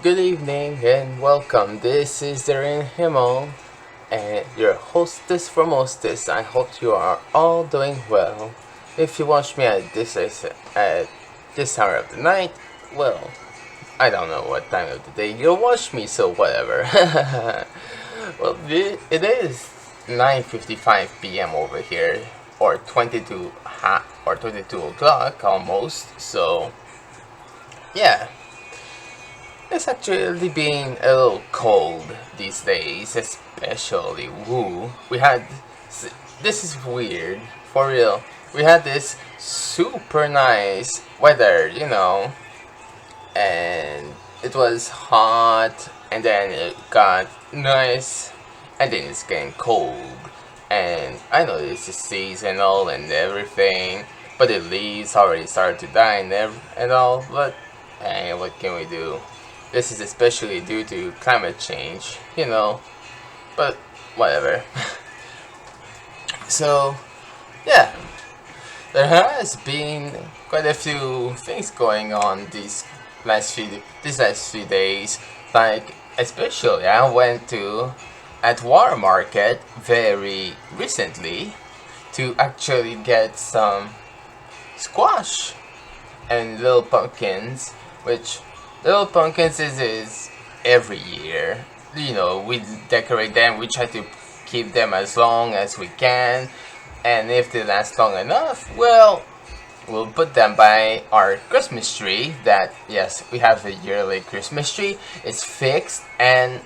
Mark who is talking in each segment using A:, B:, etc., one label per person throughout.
A: Good evening and welcome. This is Darren Himmel and your hostess for mostess. I hope you are all doing well. If you watch me at this hour of the night, well, I don't know what time of the day you'll watch me, so whatever. Well, it is 9:55 p.m. over here, or 22 o'clock almost. So yeah. It's actually been a little cold these days, especially woo. This is weird, for real. We had this super nice weather, and it was hot, and then it got nice, and then it's getting cold. And I know this is seasonal and everything, but the leaves already started to die and all, but hey, what can we do? This is especially due to climate change, but whatever. So, yeah, there has been quite a few things going on these last few days. Like, especially, I went to at War Market very recently to actually get some squash and little pumpkins, which little pumpkins is every year. We decorate them, we try to keep them as long as we can, and if they last long enough, well, we'll put them by our Christmas tree. That, yes, we have a yearly Christmas tree. It's fixed, and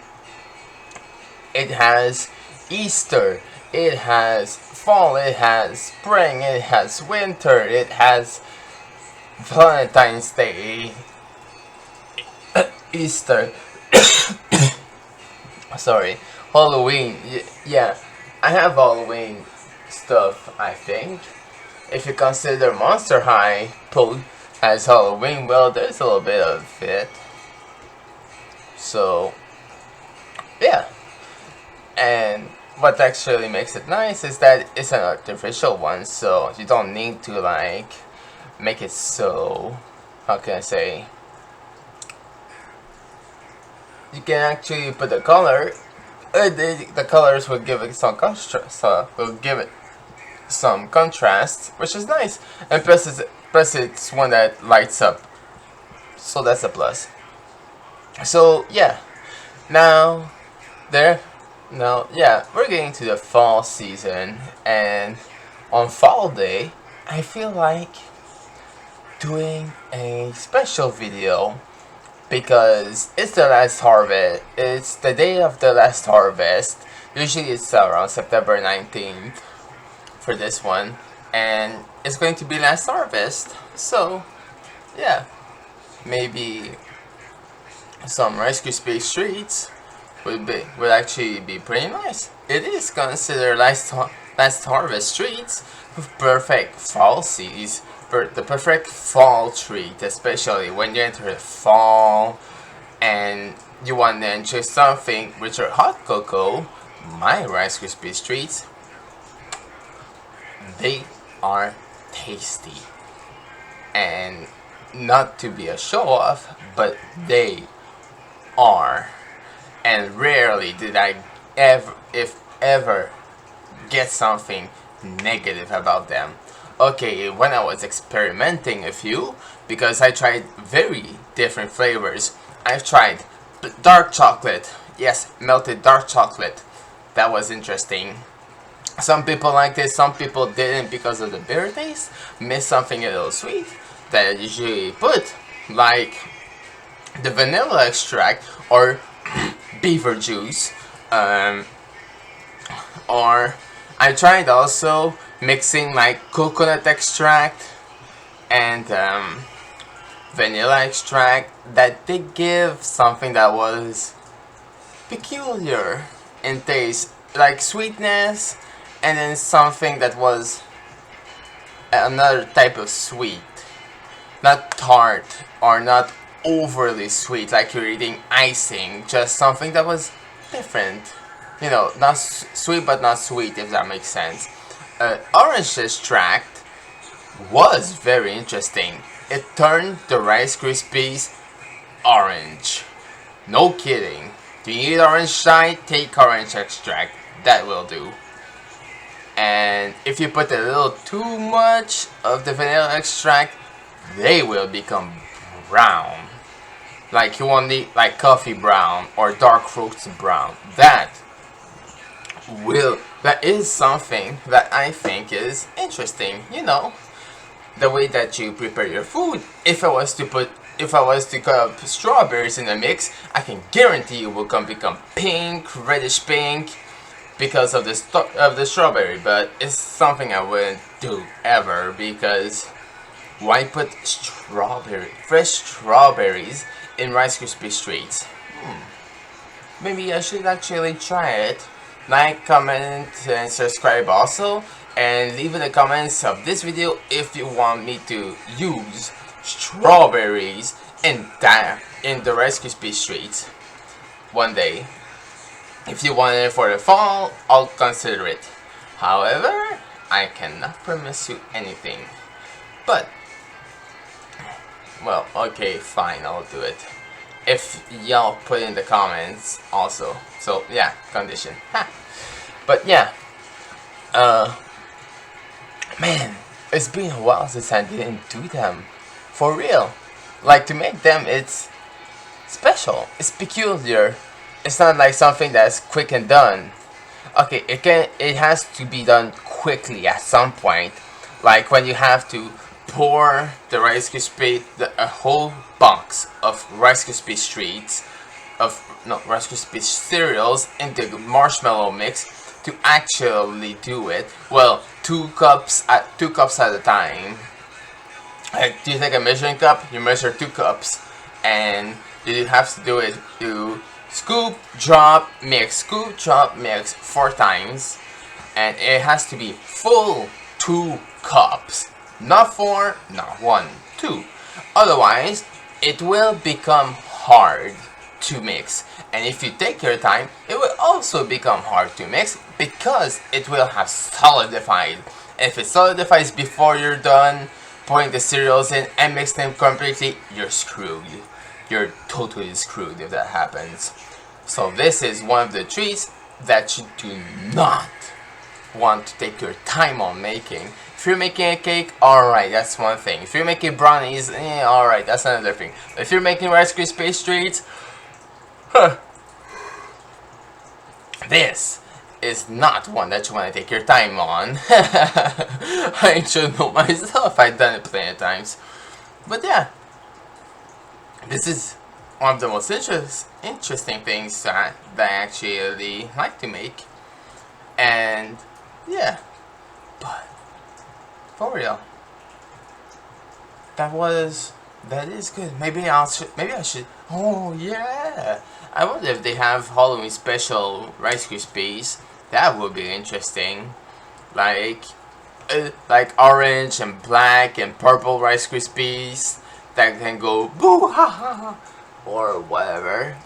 A: it has Easter, it has fall, it has spring, it has winter, it has Valentine's Day, Easter, sorry, Halloween. Yeah, I have Halloween stuff, I think. If you consider Monster High as Halloween, well, there's a little bit of it. So, yeah. And what actually makes it nice is that it's an artificial one, so you don't need to, make it so, how can I say, you can actually put the color. The colors will give it some contrast. Which is nice. And plus it's one that lights up, so that's a plus. So yeah, now there, now yeah, we're getting to the fall season, and on Fall Day, I feel like doing a special video because it's the last harvest. It's the day of the last harvest. Usually it's around September 19th for this one, and it's going to be last harvest. So, yeah, maybe some Rice Krispies treats would actually be pretty nice. It is considered last harvest treats with perfect fall seeds. The perfect fall treat, especially when you enter the fall and you want to enjoy something with your hot cocoa. My Rice Krispies treats, they are tasty, and not to be a show off, but they are. And rarely did I ever, if ever, get something negative about them. Okay, when I was experimenting a few, because I tried very different flavors. I've tried dark chocolate, yes, melted dark chocolate. That was interesting. Some people liked it, some people didn't because of the bitter taste. Missed something a little sweet that I usually put, like the vanilla extract or beaver juice, or I tried also mixing like coconut extract and vanilla extract, that did give something that was peculiar in taste, like sweetness, and then something that was another type of sweet, not tart or not overly sweet like you're eating icing, just something that was different. Not sweet but not sweet, if that makes sense. Orange extract was very interesting. It turned the Rice Krispies orange. No kidding. Do you need orange dye? Take orange extract. That will do. And if you put a little too much of the vanilla extract, they will become brown. Like you won't need like coffee brown or dark roast brown. That is something that I think is interesting. You know, the way that you prepare your food. If I was to cut up strawberries in a mix, I can guarantee it will become pink, reddish pink, because of the strawberry. But it's something I wouldn't do ever, because why put fresh strawberries in Rice Krispies treats? Maybe I should actually try it. Like, comment, and subscribe also. And leave in the comments of this video if you want me to use strawberries in the Rice Krispies treats one day. If you want it for the fall, I'll consider it. However, I cannot promise you anything. But, well, okay, fine, I'll do it. If y'all put in the comments also. So, yeah, condition. Ha. But, yeah. Man, it's been a while since I didn't do them. For real. Like, to make them, it's special. It's peculiar. It's not like something that's quick and done. Okay, it has to be done quickly at some point. Like when you have to pour the Rice Krispies, a whole box of Rice Krispies treats, Rice Krispies cereals into marshmallow mix to actually do it. Well, 2 cups at a time. Like, do you take a measuring cup? You measure 2 cups, and you have to do it to scoop, drop, mix, 4 times, and it has to be full 2 cups, not 4, not 1, 2. Otherwise, it will become hard to mix, and if you take your time, it will also become hard to mix because it will have solidified. And if it solidifies before you're done pouring the cereals in and mix them completely, you're screwed. You're totally screwed if that happens. So this is one of the treats that you do not want to take your time on making. If you're making a cake, alright, that's one thing. If you're making brownies, alright, that's another thing. But if you're making Rice Krispies treats, this is not one that you want to take your time on. I should know myself, I've done it plenty of times. But yeah, this is one of the most interesting things that I actually like to make. And yeah, but for real, that is good. Maybe I should. Oh yeah, I wonder if they have Halloween special Rice Krispies. That would be interesting. Like orange and black and purple Rice Krispies that can go boo ha ha ha or whatever,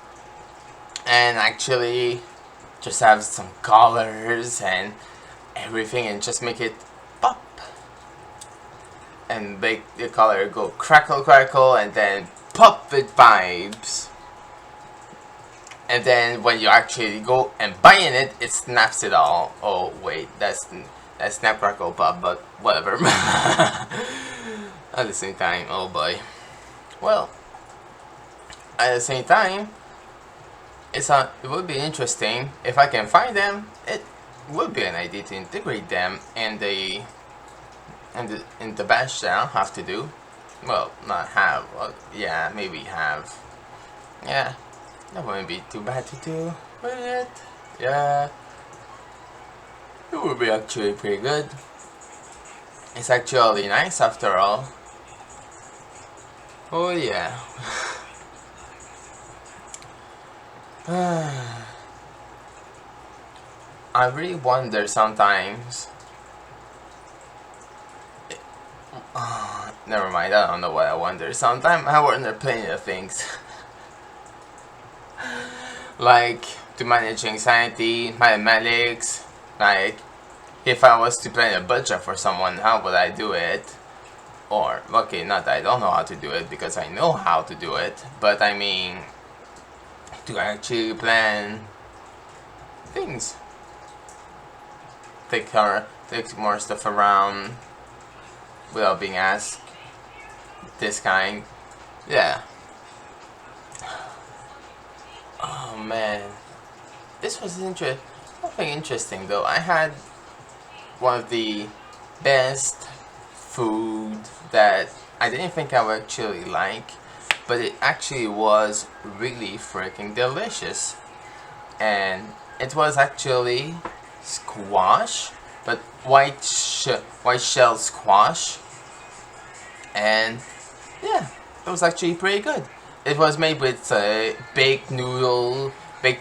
A: and actually just have some colors and everything, and just make it pop and make the color go crackle crackle and then pop with vibes. And then when you actually go and buy in it, it snaps it all. Oh wait, that's snap crackle pop, but whatever. At the same time, oh boy. Well, at the same time, it would be interesting if I can find them. It would be an idea to integrate them in the batch that I'll have to do. Well, not have. Well, yeah, maybe have. Yeah, that wouldn't be too bad to do, would it? Yeah, it would be actually pretty good. It's actually nice after all. Oh yeah. I really wonder sometimes. Never mind, I don't know what I wonder. Sometimes I wonder plenty of things. Like, to manage anxiety, mathematics. Like, if I was to plan a budget for someone, how would I do it? Or, okay, not that I don't know how to do it, because I know how to do it. But I mean, to actually plan things. Take more stuff around without being asked. This kind. Yeah. Oh man. This was something interesting though. I had one of the best food that I didn't think I would actually like, but it actually was really freaking delicious. And it was actually squash, but white shell squash. And yeah, it was actually pretty good. It was made with baked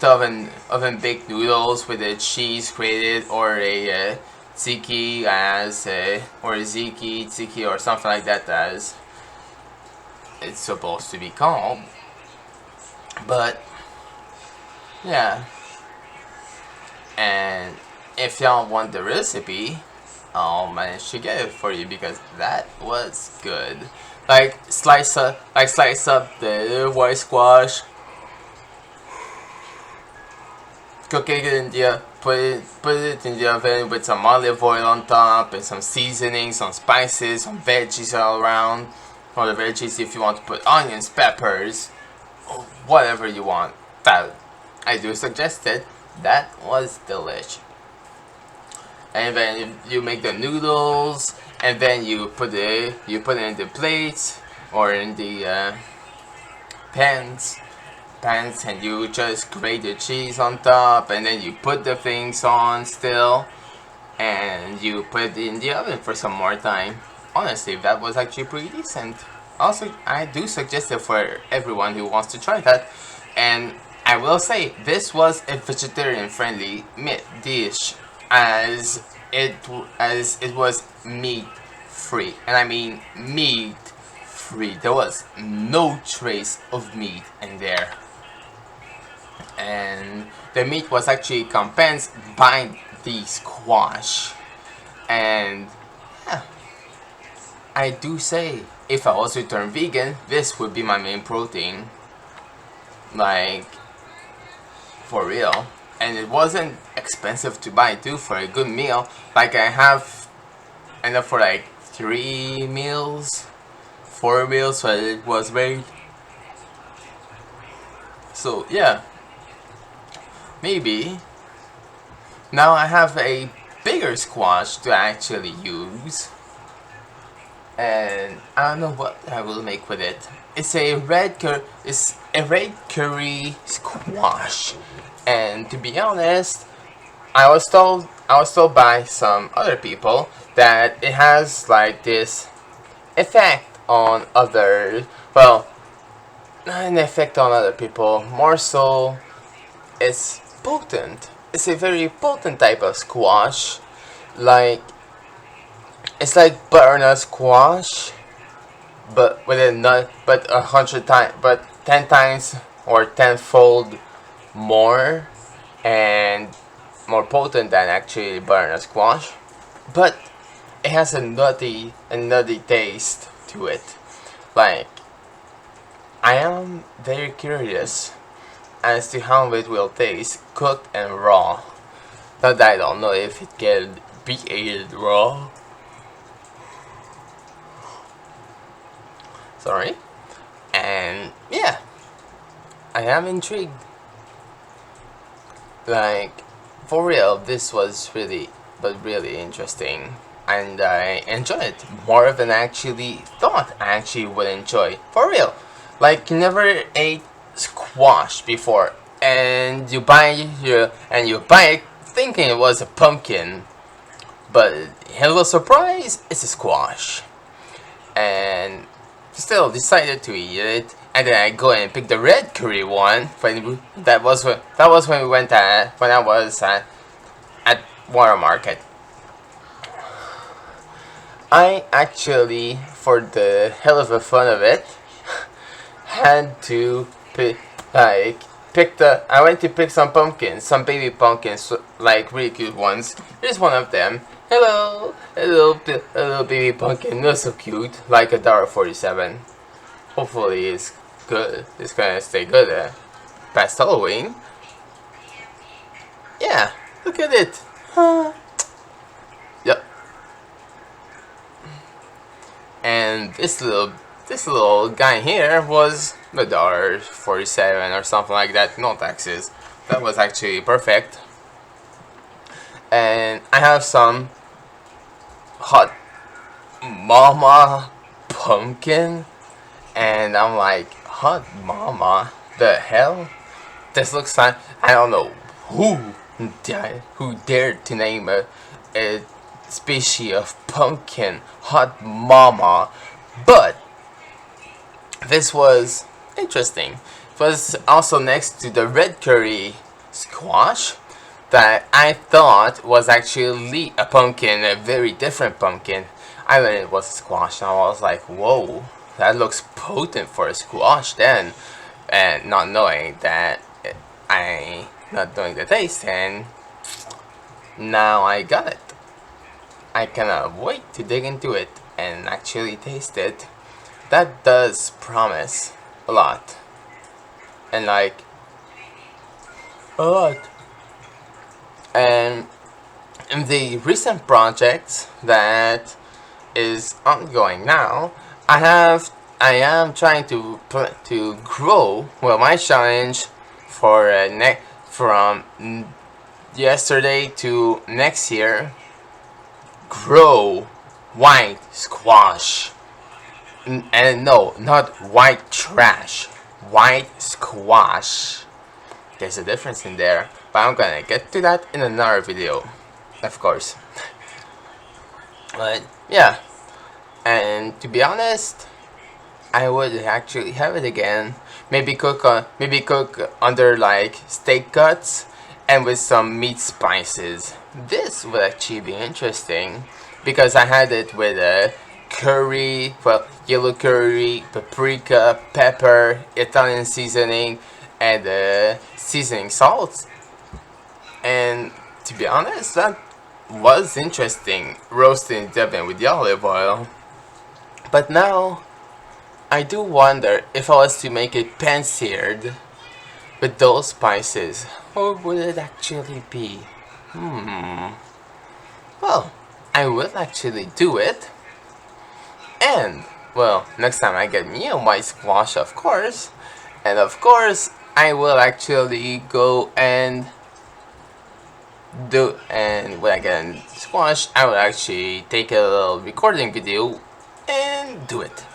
A: oven baked noodles with a cheese grated, or a tzatziki or a tzatziki or something like that, as it's supposed to be called. But yeah, and if y'all want the recipe, I'll manage to get it for you, because that was good. Slice up the white squash, cook it in the put it in the oven with some olive oil on top and some seasoning, some spices, some veggies all around. Or the veggies, if you want to put onions, peppers, whatever you want. That I do suggest it. That was delish. And then you make the noodles, and then you put it in the plates or in the pans, and you just grate the cheese on top, and then you put the things on still, and you put it in the oven for some more time. Honestly, that was actually pretty decent. Also, I do suggest it for everyone who wants to try that. And I will say, this was a vegetarian friendly dish, as it was meat free, and I mean meat free. There was no trace of meat in there, and the meat was actually compensated by the squash. And yeah, I do say, if I was to turn vegan, this would be my main protein. Like, for real. And it wasn't expensive to buy too, for a good meal. Like, I have enough for like 3 meals, 4 meals, so it was made. So yeah, maybe now I have a bigger squash to actually use, and I don't know what I will make with it. It's a red curry squash, and to be honest, I was told by some other people that it has like this effect on other, well, not an effect on other people, more so it's potent. It's a very potent type of squash. Like, it's like butternut squash, but with a nut, but 100 times, but 10 times or tenfold more, and more potent than actually butternut squash. But it has a nutty taste to it. Like, I am very curious as to how it will taste cooked and raw. Not that I don't know if it can be eaten raw. Sorry. And yeah, I am intrigued. Like, for real, this was really interesting, and I enjoyed it more than I actually thought I actually would enjoy. For real, like, you never ate squash before, and you buy it thinking it was a pumpkin, but hello surprise, it's a squash. And still decided to eat it, and then I go and pick the red curry one. That was when we went when I was at Water Market. I actually, for the hell of the fun of it, had to I went to pick some pumpkins, some baby pumpkins, like really cute ones. Here's one of them. Hello, a little baby pumpkin, not so cute, like $1.47. Hopefully it's good. It's gonna stay good there. past Halloween. Yeah, look at it. Yep. And this little guy here was $1.47 or something like that, no taxes. That was actually perfect. And I have some hot mama pumpkin, and I'm like, hot mama, the hell? This looks like, I don't know who dared to name a species of pumpkin hot mama, but this was interesting. It was also next to the red curry squash that I thought was actually a pumpkin, a very different pumpkin. I learned it was a squash, and I was like, whoa, that looks potent for a squash then. And not knowing that, not knowing the taste, and now I got it. I cannot wait to dig into it and actually taste it. That does promise a lot. And like, a lot. And in the recent project that is ongoing now, I am trying to grow. Well, my challenge for from yesterday to next year, grow white squash. And no, not white trash, white squash. There's a difference in there, but I'm gonna get to that in another video, of course. But yeah, and to be honest, I would actually have it again. Maybe cook under like steak cuts and with some meat spices. This would actually be interesting because I had it with a curry, well, yellow curry, paprika, pepper, Italian seasoning, and seasoning salt. And to be honest, that was interesting, roasting the oven with the olive oil. But now, I do wonder if I was to make it pan-seared with those spices, what would it actually be? Well, I will actually do it. And, well, next time I get me a white squash, of course. And of course, I will actually go and when I get a squash, I will actually take a little recording video and do it.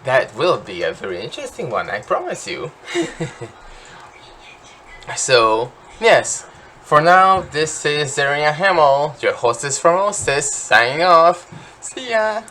A: That will be a very interesting one, I promise you. So, yes, for now, this is Zariah Hamill, your hostess from Hostess, signing off. See ya!